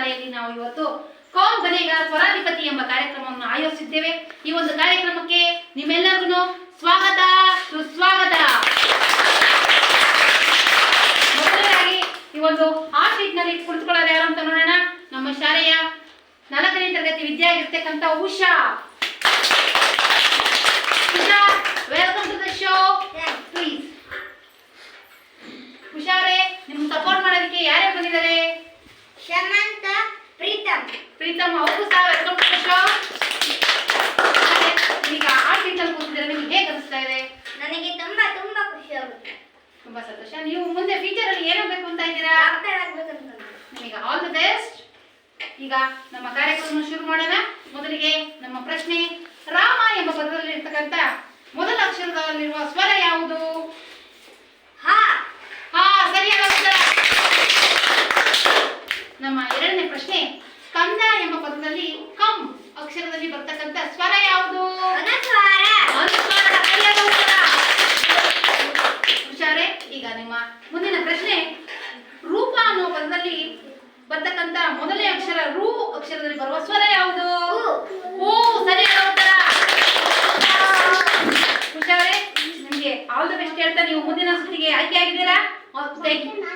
ಶಾಲೆಯಲ್ಲಿ ನಾವು ಇವತ್ತು ಕೌನ್ ಬನೇಗ ಸ್ವರಾಧಿಪತಿ ಎಂಬ ಕಾರ್ಯಕ್ರಮವನ್ನು ಆಯೋಜಿಸಿದ್ದೇವೆ. ಈ ಒಂದು ಕಾರ್ಯಕ್ರಮಕ್ಕೆ ನಿಮ್ಮೆಲ್ಲರಿಗೂ ಸ್ವಾಗತ ಸುಸ್ವಾಗತ. ಮೊದಲನೇದಾಗಿ ಈ ಒಂದು ಹಾಟ್ ಸೀಟ್ ನಲ್ಲಿ ಕುಳಿತುಕೊಳ್ಳೋದು ಯಾರು ಅಂತ ನೋಡೋಣ. ನಮ್ಮ ಶಾಲೆಯ 4ನೇ ತರಗತಿ ವಿದ್ಯಾರ್ಥಿಯಾಗಿರ್ತಕ್ಕಂಥ Usha. Usha, welcome to the show. Please ಉಷಾರೇ, ನಿಮ್ಗೆ ಸಪೋರ್ಟ್ ಮಾಡೋದಕ್ಕೆ ಯಾರ್ಯಾರು ಬಂದಿದ್ದಾರೆ? ಶಮಂತ, ಪ್ರೀತಮ್ ಅವ್ರಿಗೂ ಸಹ ವೆಲ್ಕಮ್ ಟು ದ ಶೋ. ಈಗ ಹಾಟ್ ಸೀಟ್ ನಲ್ಲಿ ಕೂತಿದ್ರೆ ನಿಮ್ಗೆ ಹೇಗೆ ಅನಿಸ್ತಾ ಇದೆ? ನನಗೆ ತುಂಬಾ ತುಂಬಾ ಖುಷಿ ಆಗುತ್ತೆ. ತುಂಬಾ ಸಂತೋಷ. ನೀವು ಮುಂದೆ ಫ್ಯೂಚರ್ ಅಲ್ಲಿ ಏನಾಗಬೇಕು ಅಂತ ಇದ್ದೀರಾ? ಡಾಕ್ಟರ್ ಆಗಬೇಕು ಅಂತ. ನಿಮಗೆ ಆಲ್ ದಿ ಬೆಸ್ಟ್. ಈಗ ನಮ್ಮ ಕಾರ್ಯಕ್ರಮ ಶುರು ಮಾಡೋಣ. ಮೊದಲಿಗೆ ನಮ್ಮ ಪ್ರಶ್ನೆ, ರಾಮ ಎಂಬ ಪದದಲ್ಲಿ ಇರ್ತಕ್ಕಂಥ ಮೊದಲ ಅಕ್ಷರದಲ್ಲಿರುವ ಸ್ವರ ಯಾವುದು? ಹಾ. ಹಾ, ಸರಿಯಾದ ಉತ್ತರ. ನಮ್ಮ ಎರಡನೇ ಪ್ರಶ್ನೆ, ಕಂದ ಎಂಬ ಪದದಲ್ಲಿ ಕಂ ಅಕ್ಷರದಲ್ಲಿ ಬರ್ತಕ್ಕಂಥ ಸ್ವರ ಯಾವುದು? ಅನುಸ್ವಾರ. ಅನುಸ್ವಾರ, ಸರಿಯಾದ ಉತ್ತರ. ಹುಷಾರೇ. ಈಗ ನಿಮ್ಮ ಮುಂದಿನ ಪ್ರಶ್ನೆ, ರೂಪ ಅನ್ನುವ ಪದದಲ್ಲಿ ಬರ್ತಕ್ಕಂಥ ಮೊದಲನೇ ಅಕ್ಷರ ರೂ ಅಕ್ಷರದಲ್ಲಿ ಬರುವ ಸ್ವರ ಯಾವುದು? ಓ, ಸರಿಯಾದ ಉತ್ತರ. ಹುಷಾರೇ, ನಿಮಗೆ ಆಲ್ ದ ಬೆಸ್ಟ್ ಹೇಳ್ತಾ ನೀವು ಮುಂದಿನ ಸುತ್ತಿಗೆ ಆಯ್ಕೆ ಆಗಿದ್ದೀರಾ. Thank you.